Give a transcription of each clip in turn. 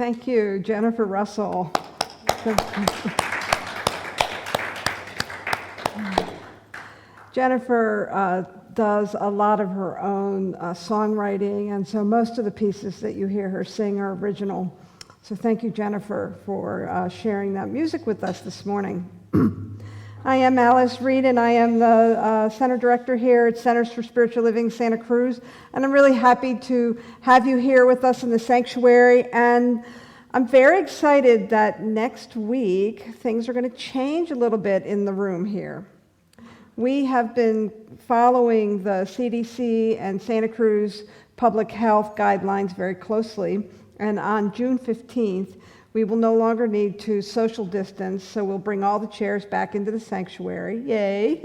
Thank you, Jennifer Russell. Jennifer does a lot of her own songwriting, and so most of the pieces that you hear her sing are original. So thank you, Jennifer, for sharing that music with us this morning. I am Alice Reid, and I am the Center Director here at Centers for Spiritual Living Santa Cruz, and I'm really happy to have you here with us in the sanctuary, and I'm very excited that next week things are going to change a little bit in the room here. We have been following the CDC and Santa Cruz public health guidelines very closely, and on June 15th, we will no longer need to social distance, so we'll bring all the chairs back into the sanctuary. Yay!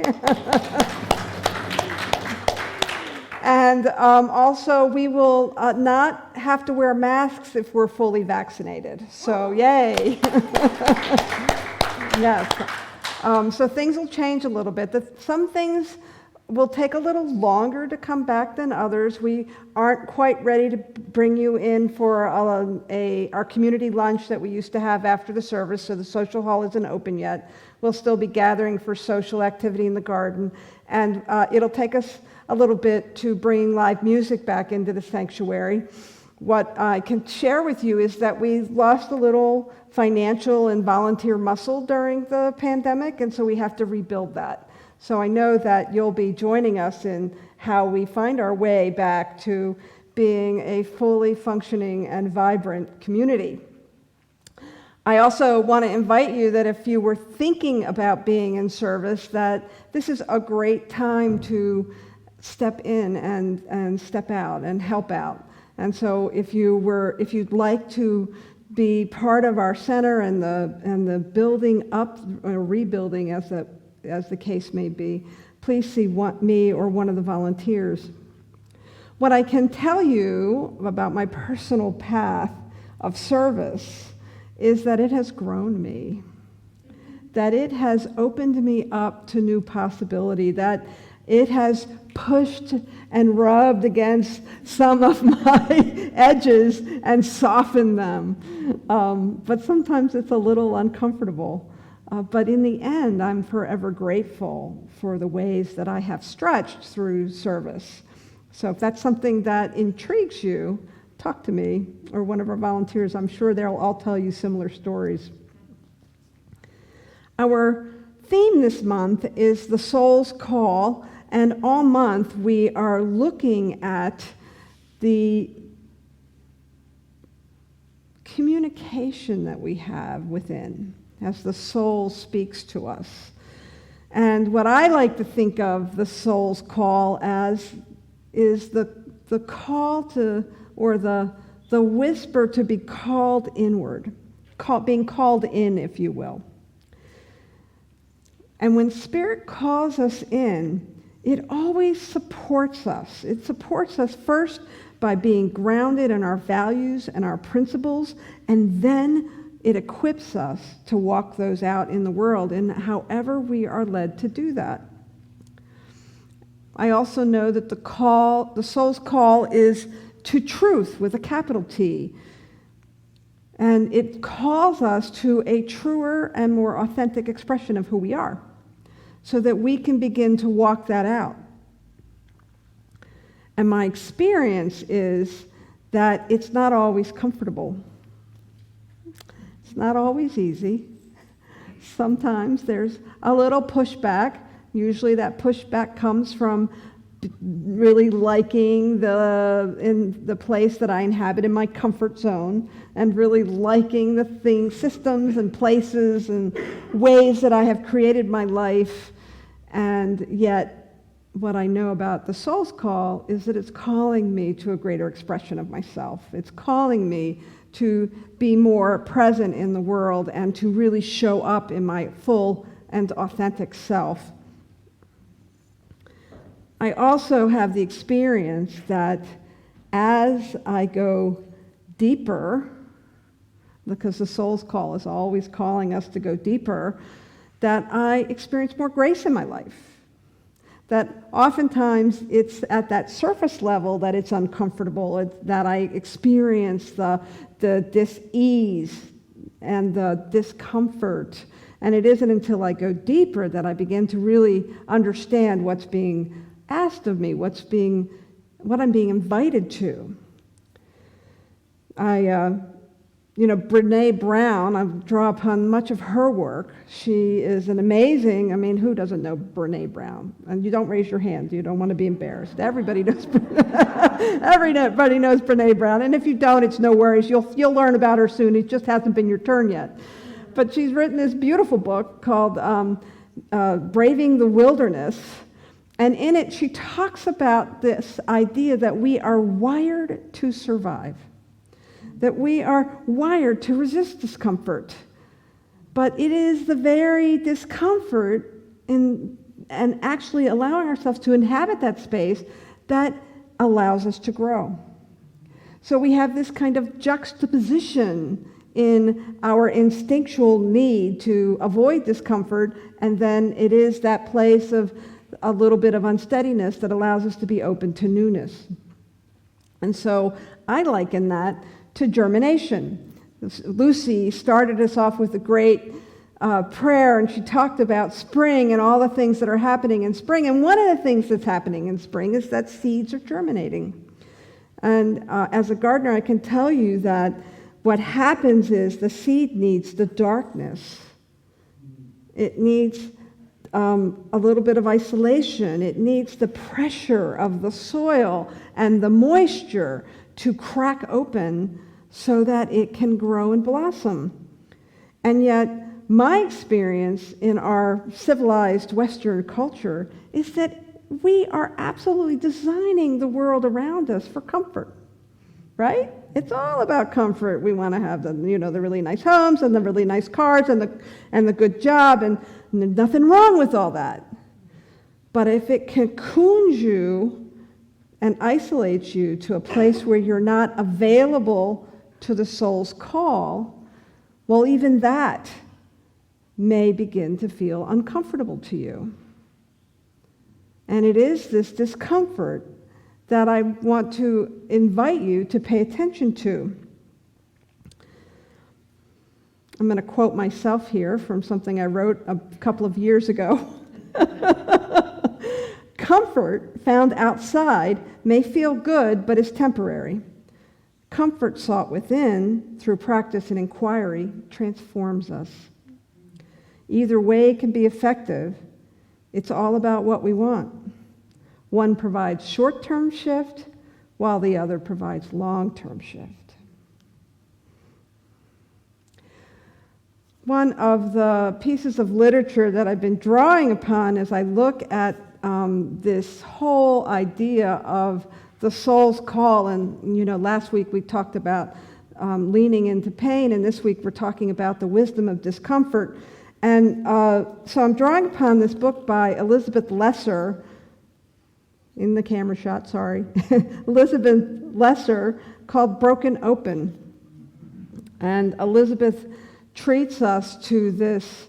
And also, we will not have to wear masks if we're fully vaccinated. So, yay! Yes. So things will change a little bit. Some things will take a little longer to come back than others. We aren't quite ready to bring you in for our community lunch that we used to have after the service, so the social hall isn't open yet. We'll still be gathering for social activity in the garden, and it'll take us a little bit to bring live music back into the sanctuary. What I can share with you is that we lost a little financial and volunteer muscle during the pandemic, and so we have to rebuild that. So I know that you'll be joining us in how we find our way back to being a fully functioning and vibrant community. I also want to invite you that if you were thinking about being in service, that this is a great time to step in and step out and help out. And so if you'd like to be part of our center and the building up or rebuilding as the case may be, please see me or one of the volunteers. What I can tell you about my personal path of service is that it has grown me, that it has opened me up to new possibility, that it has pushed and rubbed against some of my edges and softened them. But sometimes it's a little uncomfortable. But in the end, I'm forever grateful for the ways that I have stretched through service. So if that's something that intrigues you, talk to me or one of our volunteers. I'm sure they'll all tell you similar stories. Our theme this month is the soul's call, and all month we are looking at the communication that we have within as the soul speaks to us. And what I like to think of the soul's call as is the call to, or the whisper to be called inward, being called in, if you will. And when Spirit calls us in, it always supports us. It supports us first by being grounded in our values and our principles, and then it equips us to walk those out in the world in however we are led to do that. I also know that the soul's call is to truth with a capital T. And it calls us to a truer and more authentic expression of who we are, so that we can begin to walk that out. And my experience is that it's not always comfortable. It's not always easy. Sometimes there's a little pushback. Usually that pushback comes from really liking the place that I inhabit in my comfort zone, and really liking the things, systems and places and ways that I have created my life. And yet, what I know about the soul's call is that it's calling me to a greater expression of myself. It's calling me to be more present in the world and to really show up in my full and authentic self. I also have the experience that as I go deeper, because the soul's call is always calling us to go deeper, that I experience more grace in my life. That oftentimes it's at that surface level that it's uncomfortable, that I experience the dis-ease and the discomfort. And it isn't until I go deeper that I begin to really understand what's being asked of me, what I'm being invited to. Brene Brown, I draw upon much of her work. She is an amazing, who doesn't know Brene Brown? And you don't raise your hand, you don't want to be embarrassed. Everybody knows everybody knows Brene Brown. And if you don't, it's no worries. You'll learn about her soon. It just hasn't been your turn yet. But she's written this beautiful book called Braving the Wilderness. And in it, she talks about this idea that we are wired to survive, that we are wired to resist discomfort. But it is the very discomfort and actually allowing ourselves to inhabit that space that allows us to grow. So we have this kind of juxtaposition in our instinctual need to avoid discomfort, and then it is that place of a little bit of unsteadiness that allows us to be open to newness. And so I liken that to germination. Lucy started us off with a great prayer, and she talked about spring and all the things that are happening in spring. And one of the things that's happening in spring is that seeds are germinating. And as a gardener, I can tell you that what happens is the seed needs the darkness. It needs a little bit of isolation. It needs the pressure of the soil and the moisture to crack open so that it can grow and blossom. And yet, my experience in our civilized Western culture is that we are absolutely designing the world around us for comfort, right? It's all about comfort. We want to have the really nice homes and the really nice cars and the good job, and there's nothing wrong with all that. But if it cocoons you and isolates you to a place where you're not available to the soul's call, well, even that may begin to feel uncomfortable to you. And it is this discomfort that I want to invite you to pay attention to. I'm going to quote myself here from something I wrote a couple of years ago. Comfort found outside may feel good, but is temporary. Comfort sought within, through practice and inquiry, transforms us. Either way can be effective. It's all about what we want. One provides short-term shift, while the other provides long-term shift. One of the pieces of literature that I've been drawing upon as I look at this whole idea of the soul's call, and last week we talked about leaning into pain, and this week we're talking about the wisdom of discomfort. And so I'm drawing upon this book by Elizabeth Lesser, in the camera shot, sorry, Elizabeth Lesser, called Broken Open. And Elizabeth treats us to this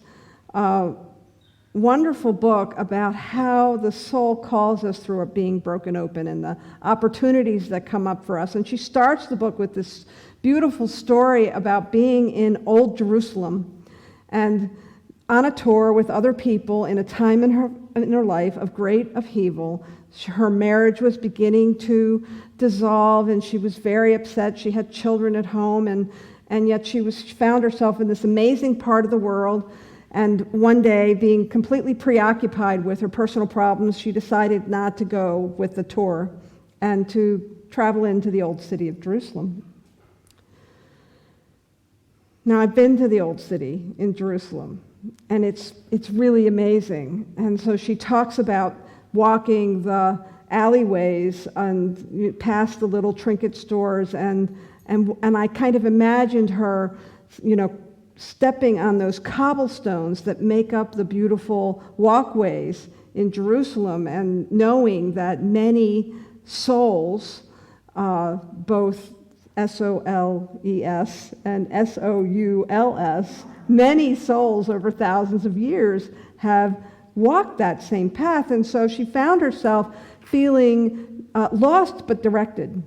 wonderful book about how the soul calls us through being broken open and the opportunities that come up for us. And she starts the book with this beautiful story about being in Old Jerusalem and on a tour with other people in a time in her life of great upheaval. Her marriage was beginning to dissolve, and she was very upset. She had children at home, and yet she found herself in this amazing part of the world. And one day, being completely preoccupied with her personal problems, she decided not to go with the tour and to travel into the old city of Jerusalem. Now, I've been to the old city in Jerusalem, and it's really amazing. And so she talks about walking the alleyways and past the little trinket stores, and I kind of imagined her, stepping on those cobblestones that make up the beautiful walkways in Jerusalem, and knowing that many souls, both S-O-L-E-S and S-O-U-L-S, many souls over thousands of years have walked that same path, and so she found herself feeling lost but directed.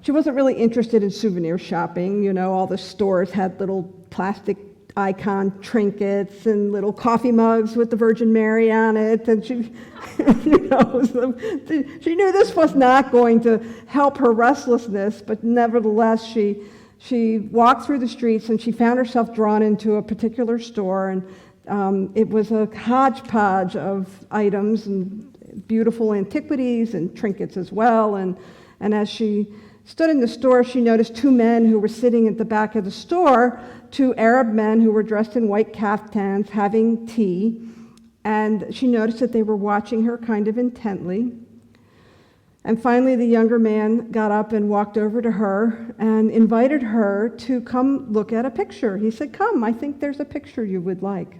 She wasn't really interested in souvenir shopping. You know, all the stores had little plastic icon trinkets and little coffee mugs with the Virgin Mary on it, and she, she knew this was not going to help her restlessness, but nevertheless, she walked through the streets and she found herself drawn into a particular store, and it was a hodgepodge of items and beautiful antiquities and trinkets as well, and as she stood in the store, she noticed two men who were sitting at the back of the store, two Arab men who were dressed in white kaftans having tea, and she noticed that they were watching her kind of intently. And finally, the younger man got up and walked over to her and invited her to come look at a picture. He said, "Come, I think there's a picture you would like."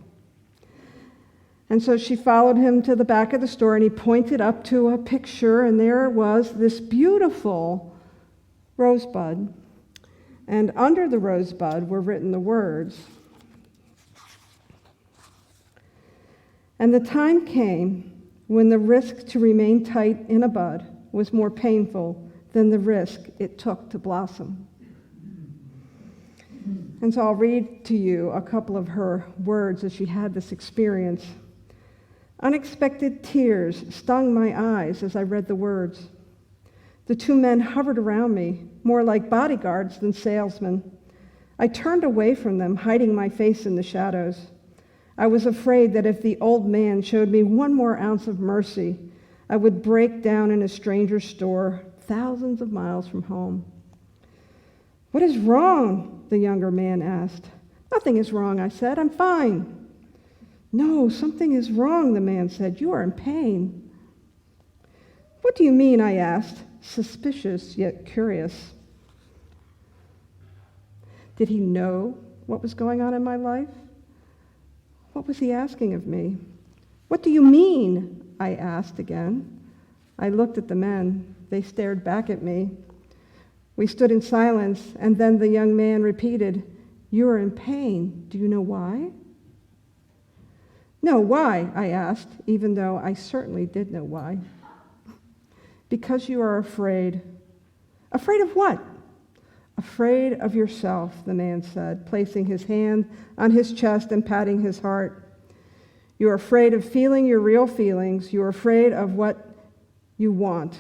And so she followed him to the back of the store, and he pointed up to a picture, and there was this beautiful rosebud. And under the rosebud were written the words, "And the time came when the risk to remain tight in a bud was more painful than the risk it took to blossom." And so I'll read to you a couple of her words as she had this experience. "Unexpected tears stung my eyes as I read the words. The two men hovered around me, more like bodyguards than salesmen. I turned away from them, hiding my face in the shadows. I was afraid that if the old man showed me one more ounce of mercy, I would break down in a stranger's store, thousands of miles from home." "What is wrong?" the younger man asked. "Nothing is wrong," I said. "I'm fine." "No, something is wrong," the man said. "You are in pain." "What do you mean?" I asked, suspicious yet curious. Did he know what was going on in my life? What was he asking of me? "What do you mean?" I asked again. I looked at the men. They stared back at me. We stood in silence, and then the young man repeated, "You are in pain. Do you know why?" "No, why?" I asked, even though I certainly did know why. "Because you are afraid." "Afraid of what?" "Afraid of yourself," the man said, placing his hand on his chest and patting his heart. "You are afraid of feeling your real feelings. You are afraid of what you want.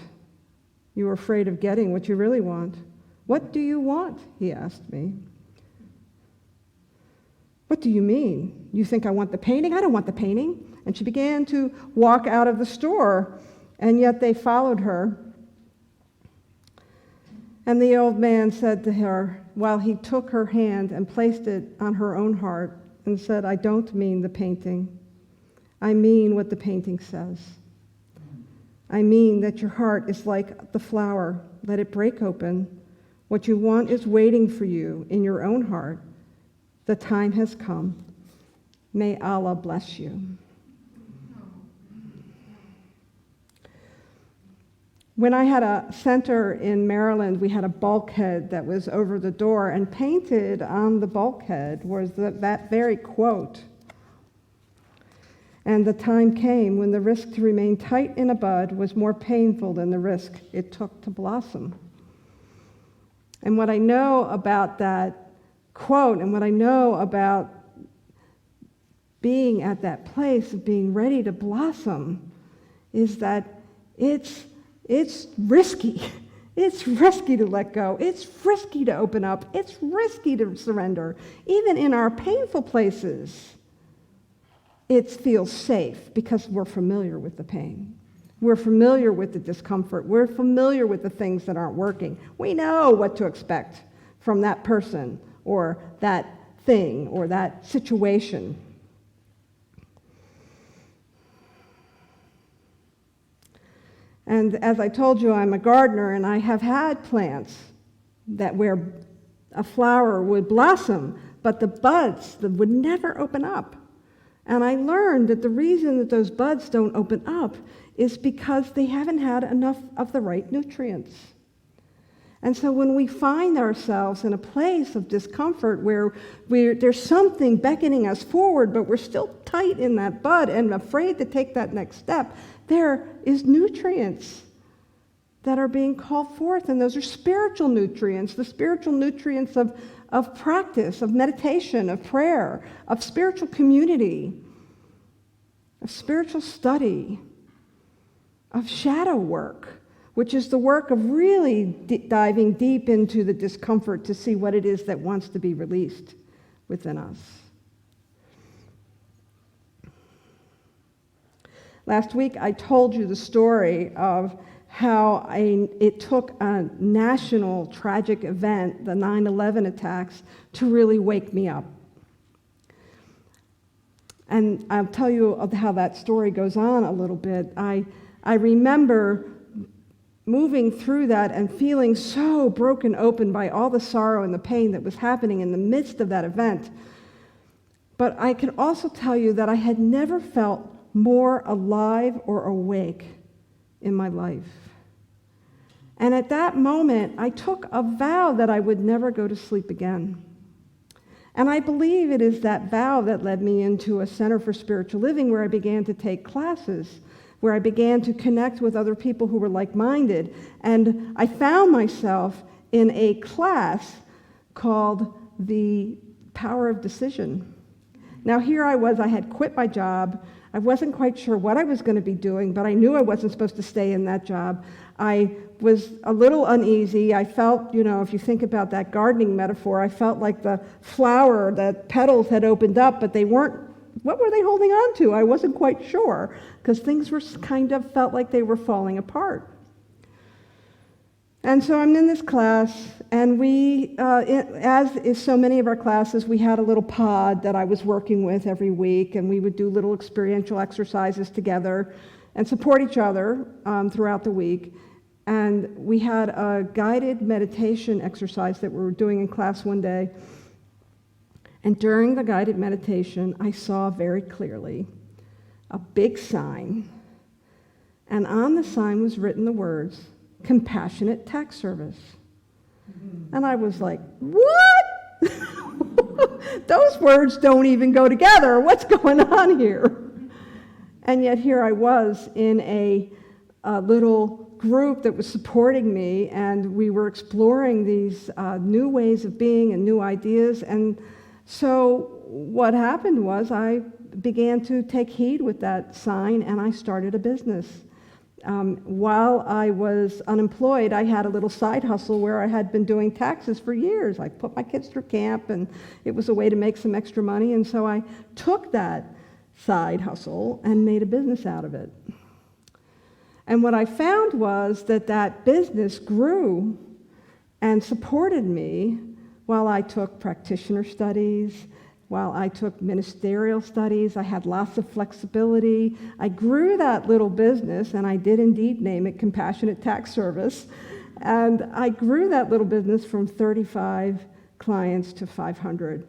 You are afraid of getting what you really want." "What do you want?" he asked me. "What do you mean? You think I want the painting? I don't want the painting." And she began to walk out of the store, and yet they followed her. And the old man said to her, while he took her hand and placed it on her own heart, and said, "I don't mean the painting. I mean what the painting says. I mean that your heart is like the flower. Let it break open. What you want is waiting for you in your own heart. The time has come. May Allah bless you." When I had a center in Maryland, we had a bulkhead that was over the door, and painted on the bulkhead was that very quote. "And the time came when the risk to remain tight in a bud was more painful than the risk it took to blossom." And what I know about that quote, and what I know about being at that place of being ready to blossom, is that it's risky. It's risky to let go. It's risky to open up. It's risky to surrender. Even in our painful places, it feels safe because we're familiar with the pain. We're familiar with the discomfort. We're familiar with the things that aren't working. We know what to expect from that person or that thing or that situation. And as I told you, I'm a gardener, and I have had plants that where a flower would blossom, but the buds would never open up. And I learned that the reason that those buds don't open up is because they haven't had enough of the right nutrients. And so when we find ourselves in a place of discomfort where there's something beckoning us forward, but we're still tight in that bud and afraid to take that next step, there is nutrients that are being called forth, and those are spiritual nutrients, the spiritual nutrients of practice, of meditation, of prayer, of spiritual community, of spiritual study, of shadow work, which is the work of really diving deep into the discomfort to see what it is that wants to be released within us. Last week, I told you the story of how it took a national tragic event, the 9/11 attacks, to really wake me up. And I'll tell you how that story goes on a little bit. I remember moving through that and feeling so broken open by all the sorrow and the pain that was happening in the midst of that event. But I can also tell you that I had never felt more alive or awake in my life. And at that moment, I took a vow that I would never go to sleep again. And I believe it is that vow that led me into a Center for Spiritual Living, where I began to take classes, where I began to connect with other people who were like-minded. And I found myself in a class called The Power of Decision. Now here I was, I had quit my job. I wasn't quite sure what I was going to be doing, but I knew I wasn't supposed to stay in that job. I was a little uneasy. I felt, if you think about that gardening metaphor, I felt like the flower, the petals had opened up, but they weren't, what were they holding on to? I wasn't quite sure, because things were felt like they were falling apart. And so I'm in this class, and we, as is so many of our classes, we had a little pod that I was working with every week, and we would do little experiential exercises together and support each other throughout the week. And we had a guided meditation exercise that we were doing in class one day. And during the guided meditation, I saw very clearly a big sign. And on the sign was written the words, "Compassionate Tax Service." And I was like, what? Those words don't even go together. What's going on here? And yet here I was in a little group that was supporting me, and we were exploring these new ways of being and new ideas. And so what happened was I began to take heed with that sign, and I started a business. While I was unemployed, I had a little side hustle where I had been doing taxes for years. I put my kids through camp, and it was a way to make some extra money. And so I took that side hustle and made a business out of it. And what I found was that business grew and supported me while I took practitioner studies, while I took ministerial studies. I had lots of flexibility. I grew that little business, and I did indeed name it Compassionate Tax Service. And I grew that little business from 35 clients to 500.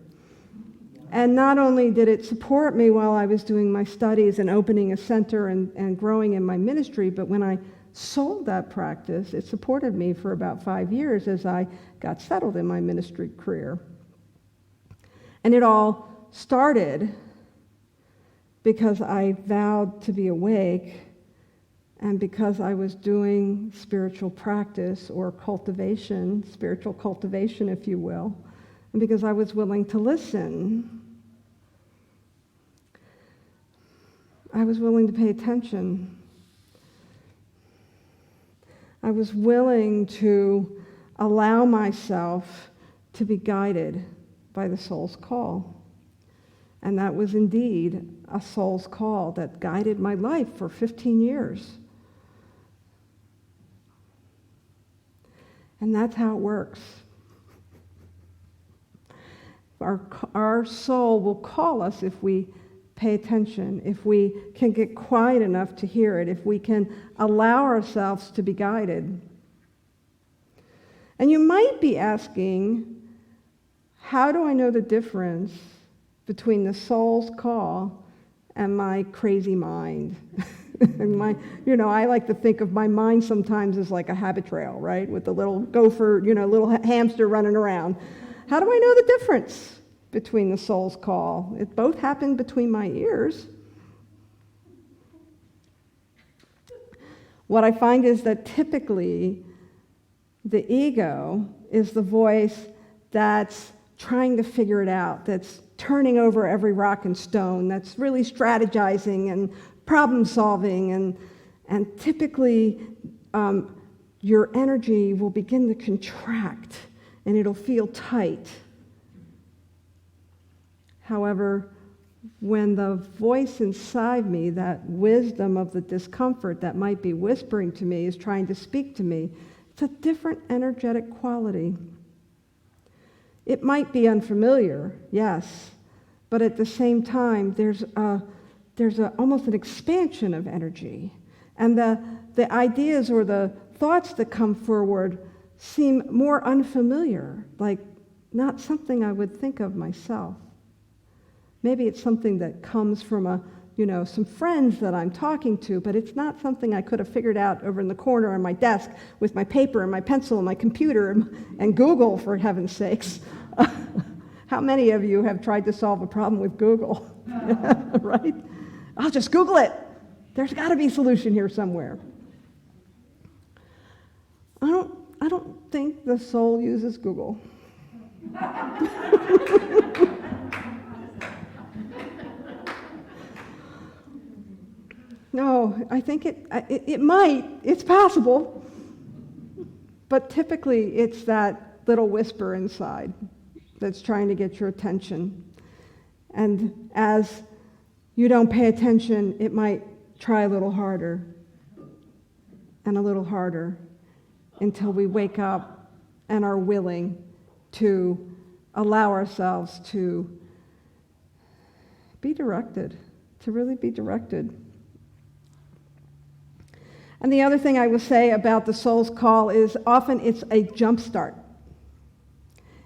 And not only did it support me while I was doing my studies and opening a center and growing in my ministry, but when I sold that practice, it supported me for about 5 years as I got settled in my ministry career. And it all started because I vowed to be awake, and because I was doing spiritual practice or cultivation, spiritual cultivation, if you will, and because I was willing to listen. I was willing to pay attention. I was willing to allow myself to be guided by the soul's call. And that was indeed a soul's call that guided my life for 15 years. And that's how it works. Our soul will call us if we pay attention, if we can get quiet enough to hear it, if we can allow ourselves to be guided. And you might be asking, how do I know the difference between the soul's call and my crazy mind? And I like to think of my mind sometimes as like a habit trail, right? With the little gopher, little hamster running around. How do I know the difference? between the soul's call. It both happened between my ears. What I find is that typically the ego is the voice that's trying to figure it out, that's turning over every rock and stone, that's really strategizing and problem solving, and typically your energy will begin to contract and it'll feel tight. However, when the voice inside me, that wisdom of the discomfort that might be whispering to me, is trying to speak to me, it's a different energetic quality. It might be unfamiliar, yes, but at the same time, there's almost an expansion of energy. And the ideas or the thoughts that come forward seem more unfamiliar, like not something I would think of myself. Maybe it's something that comes from some friends that I'm talking to, but it's not something I could have figured out over in the corner on my desk with my paper and my pencil and my computer and Google, for heaven's sakes. How many of you have tried to solve a problem with Google? Right? I'll just Google it. There's got to be a solution here somewhere. I don't think the soul uses Google. No, I think it might. It's possible. But typically, it's that little whisper inside that's trying to get your attention. And as you don't pay attention, it might try a little harder and a little harder until we wake up and are willing to allow ourselves to be directed, to really be directed. And the other thing I will say about the soul's call is often it's a jump start.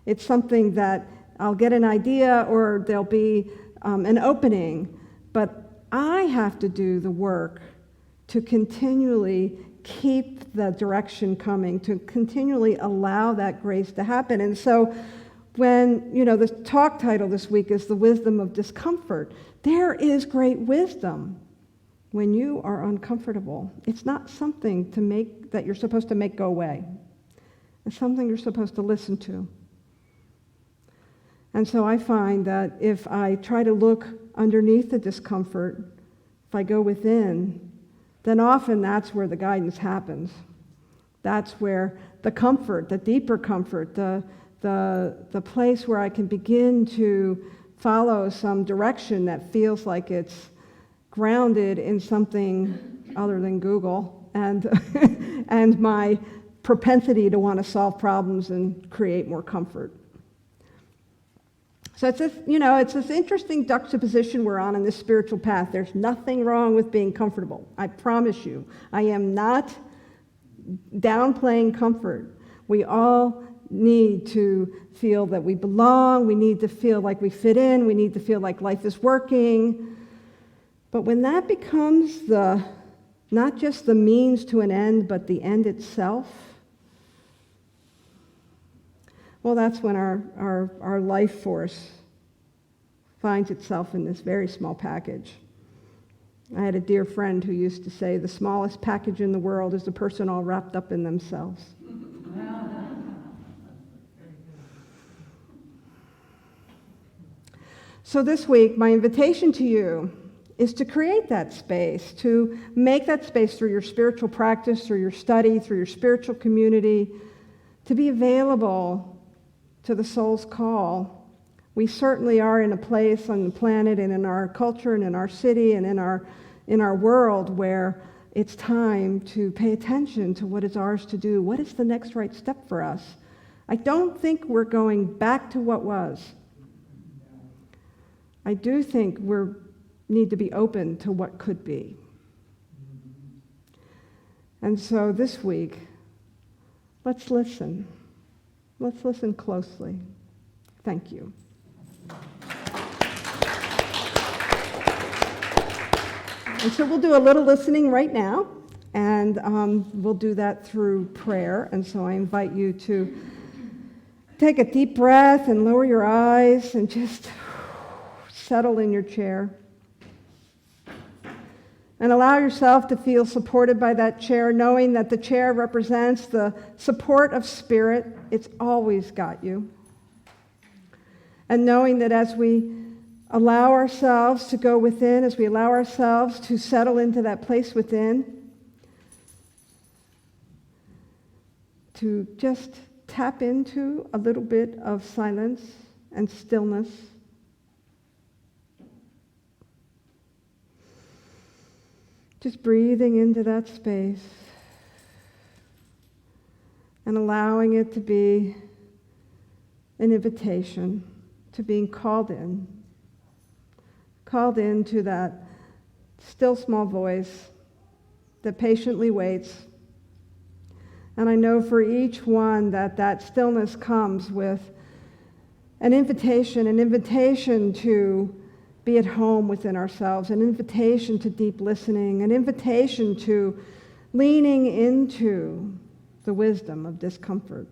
It's something that I'll get an idea or there'll be an opening, but I have to do the work to continually keep the direction coming, to continually allow that grace to happen. And so when, the talk title this week is The Wisdom of Discomfort, there is great wisdom when you are uncomfortable. It's not something that you're supposed to make go away. It's something you're supposed to listen to. And so I find that if I try to look underneath the discomfort, if I go within, then often that's where the guidance happens. That's where the comfort, the deeper comfort, the place where I can begin to follow some direction that feels like it's grounded in something other than Google and and my propensity to want to solve problems and create more comfort. So it's this interesting juxtaposition we're on in this spiritual path. There's nothing wrong with being comfortable. I promise you. I am not downplaying comfort. We all need to feel that we belong. We need to feel like we fit in. We need to feel like life is working. But when that becomes not just the means to an end, but the end itself, well, that's when our life force finds itself in this very small package. I had a dear friend who used to say, the smallest package in the world is the person all wrapped up in themselves. So this week, my invitation to you is to create that space, to make that space through your spiritual practice, through your study, through your spiritual community, to be available to the soul's call. We certainly are in a place on the planet and in our culture and in our city and in our world where it's time to pay attention to what is ours to do. What is the next right step for us? I don't think we're going back to what was. I do think we need to be open to what could be. And so this week, let's listen. Let's listen closely. Thank you. And so we'll do a little listening right now, and we'll do that through prayer. And so I invite you to take a deep breath and lower your eyes and just settle in your chair. And allow yourself to feel supported by that chair, knowing that the chair represents the support of spirit. It's always got you. And knowing that as we allow ourselves to go within, as we allow ourselves to settle into that place within, to just tap into a little bit of silence and stillness. Just breathing into that space and allowing it to be an invitation to being called into that still small voice that patiently waits. And I know for each one that stillness comes with an invitation to be at home within ourselves, an invitation to deep listening, an invitation to leaning into the wisdom of discomfort.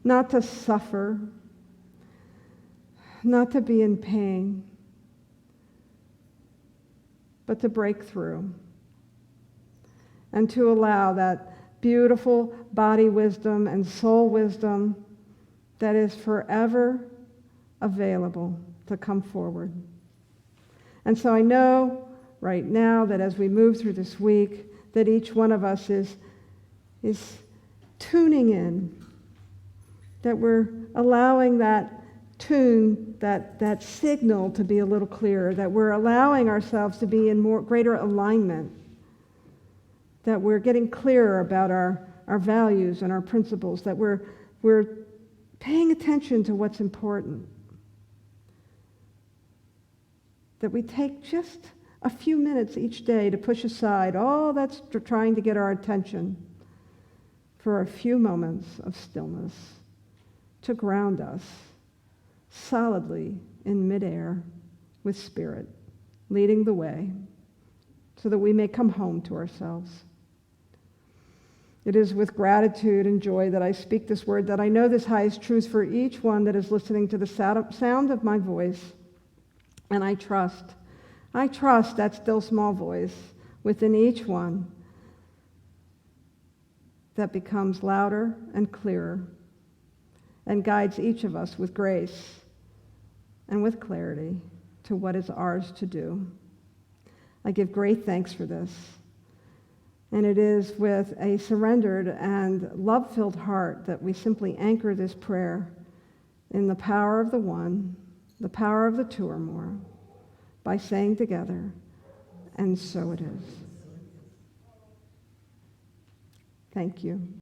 Not to suffer, not to be in pain, but to break through and to allow that beautiful body wisdom and soul wisdom that is forever available to come forward. And so I know right now that as we move through this week, that each one of us is tuning in, that we're allowing that tune, that signal to be a little clearer, that we're allowing ourselves to be in greater alignment, that we're getting clearer about our values and our principles, that we're paying attention to what's important, that we take just a few minutes each day to push aside all that's trying to get our attention for a few moments of stillness to ground us solidly in midair with Spirit, leading the way so that we may come home to ourselves. It is with gratitude and joy that I speak this word, that I know this highest truth for each one that is listening to the sound of my voice. And I trust that still small voice within each one that becomes louder and clearer and guides each of us with grace and with clarity to what is ours to do. I give great thanks for this. And it is with a surrendered and love-filled heart that we simply anchor this prayer in the power of the one, the power of the two or more, by saying together, and so it is. Thank you.